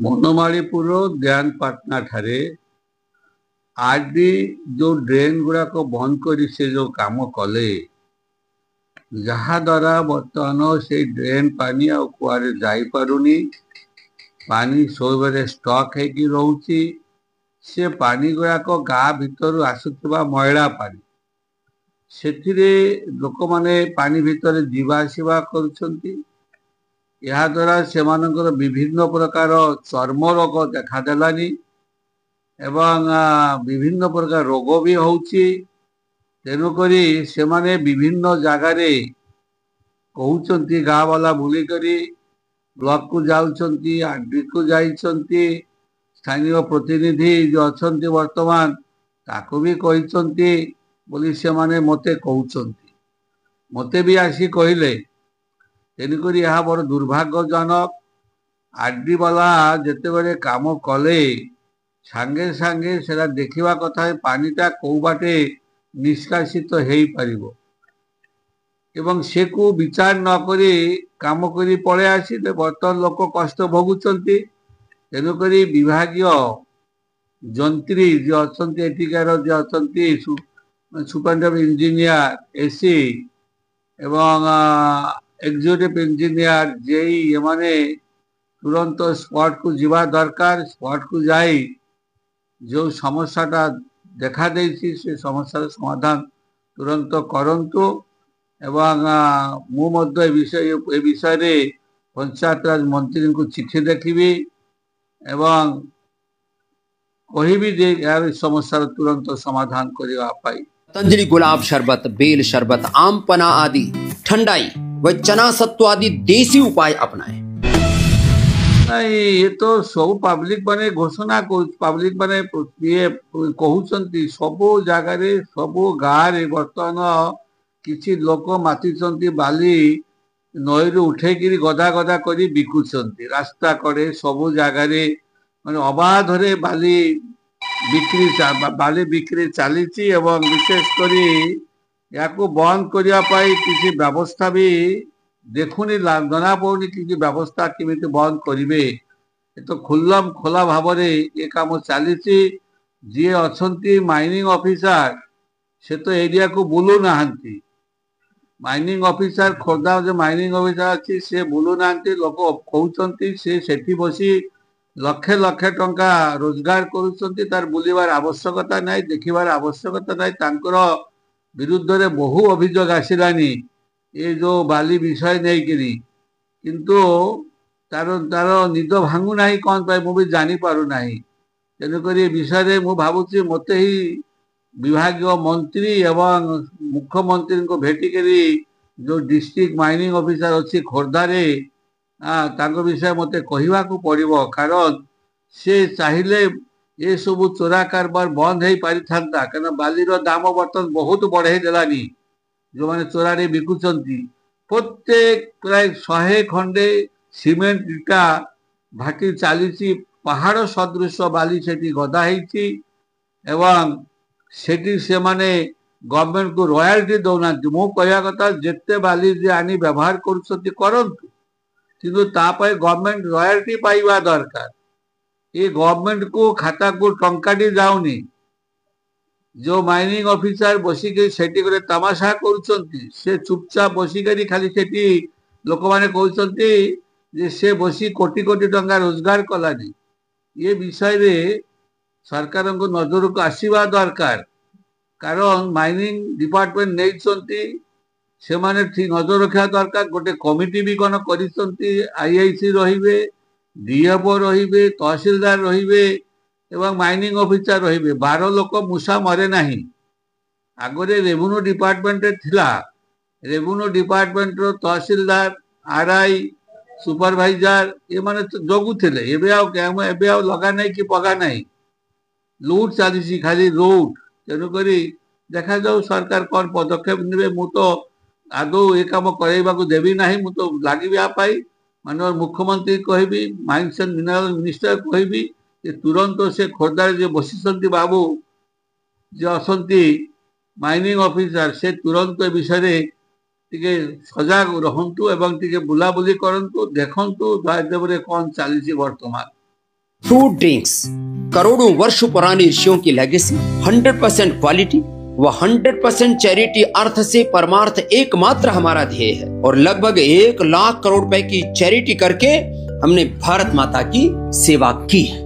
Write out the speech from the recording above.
मनमालीपुर ध्यानपाटना ठारे आरडी जो ड्रेन गुड़ाक बंद कर से जो काम कले जहाद्वारा बर्तमान से ड्रेन पानी कुआरे जापारुनी पानी सब स्टक हो रोचे से पानी गुड़ाक गाँ भीतर आसुवा मैला पानी से लोक मैंने पानी भितर जीवासवा द्वारा से विभिन्न प्रकार चर्म रोग देखादेलानी एवं विभिन्न प्रकार रोग भी होची तेणुक से माने विभिन्न जगार कहते गाँ वाला बुलिक ब्लॉक को जाऊँगी आरडी को जाइछंती स्थानीय प्रतिनिधि जो अच्छा वर्तमान ताको भी कहते बोली से माने मते कहते मते भी आसी कहले तेणुक यह बड़ दुर्भाग्यजनक आरडी वाला जिते काम कले सांगे सांगे से देखा कथा पानीटा कौ बाटे निष्कासित हो पारिबो एवं से को विचार नक काम करी पड़े आसिले बर्तमान लोक कष्ट भोगुंट तेणुक विभागीय जंत्री जो अच्छा एटिकार जो अच्छा सुपरिटेडेंट इंजीनियर एसी एवं एग्जीक्यूटिव इंजीनियर जेई एमाने तुरंत स्पॉट को जीवा दरकार स्पॉट को जाई जो समस्याटा देखा देछि से समस्यार समाधान तुरंत करंतु एवं मु मध्य ए विषय पंचायत राज मंत्री को चिठी देखी एवं कहिबी जे यार समस्यार तुरंत समाधान करने पतंजलि गुलाब शरबत, बेल शरबत, आम पना आदि ठंडाई व चना सत्व आदि देसी उपाय अपनाएं। नहीं ये तो सब पब्लिक माने घोषणा पब्लिक माने ये कहउचंती सब जगार सब गाँव बर्तमान किसी लोक मातिचंती बाली नई रु उठेकी गदा गदा करी बिकुचंती रास्ता कड़े सब जगार माने अबाधरे बाली बिक्री चली विशेषकर या बंद करने किसी व्यवस्था भी देखुनी जना पड़नी कि व्यवस्था केमी बंद करेंगे तो खुल्लम खोला भाव ये कम चली जी अच्छा माइनिंग ऑफिसर से तो एरिया को बुलू ना माइनिंग ऑफिसर खोर्धा जो माइनिंग ऑफिसर अच्छी से बुलू ना लोक कहते से बसी लक्षे लक्षे टंका रोजगार करुँच तार बुलवार आवश्यकता ना देखार आवश्यकता ना विरुद्ध में बहु अभियोग आसलानी ये जो बाली विषय नहीं करी किंतु तार तार निद भांगू ना कौन पाए मुझे जानी पारु ना तेणुक विषय मु भावुची मते ही विभागीय मंत्री एवं मुख्यमंत्री को भेटिक जो डिस्ट्रिक्ट माइनिंग ऑफिसर अच्छी खोर्धारे विषय मते कहवा को पड़ो कारण से चाहिए ये सब चोरा कारबार बंद हो पारि था क्या बालीर दाम बर्तमान बहुत बढ़े देलानी जो मैंने चोरारे बिकुचंती प्रत्येक प्राय 100 खंडे सीमेंट इटा भाटी चली पहाड़ सदृश बाली से गदा होती एवं सेठी से माने गवर्नमेंट को रॉयल्टी दौना मो कहवा कथा जिते बाली जे आनी व्यवहार करंतु किंतु तापाई गवर्नमेंट रॉयल्टी पाइबा दरकार ये गवर्नमेंट को खाता को टंकाटी जाऊनी जो माइनिंग ऑफिसर बसिक सेठी गोटे तमाशा करुँच से चुपचाप बसिक खाली सेठी लोक मैंने कहते से बसी कोटी कोटी टंका रोजगार कलानी ये विषय रे सरकार को नजर को आसवा दरकार कारण माइनिंग डिपार्टमेंट नहीं से माने ठीक नजर रखा दरकार गोटे कमिटी भी कौन करईआईसी रे डीएफओ रे तहसीलदार रे एवं माइनिंग ऑफिसर रे 12 लोक मूषा मरे नहीं आगरे रेवेन्यू डिपार्टमेंट थिला रेवेन्यू डिपार्टमेंट रो तहसीलदार आरआई सुपरवाइजर ये माने तो जगुले एवं लगा नहीं कि पगा नहीं लुट चली खाली लुट तेणुक देखा जाऊ सरकार कौन पदक्षेप ने मु तो आदौ ये कम करवा देवी ना मु तो लगे माननीय मुख्यमंत्री कहबी माइंस एंड मिनरल मिनिस्टर कहबी तुरंत से खोर्धार जो बसी बाबू जो अच्छा माइनिंग ऑफिसर से तुरंत विषय टिके सजग रहतु एवं टिके बुलाबुली करंतु देखंतु राजदेव रे कौन चली वर्तमान फ्रूट ड्रिंक्स, करोड़ों वर्षों पुरानी ऋषियों की लेगेसी, 100% क्वालिटी व 100% चैरिटी अर्थ से परमार्थ एकमात्र हमारा ध्येय है। और लगभग 1 लाख करोड़ रुपए की चैरिटी करके हमने भारत माता की सेवा की है।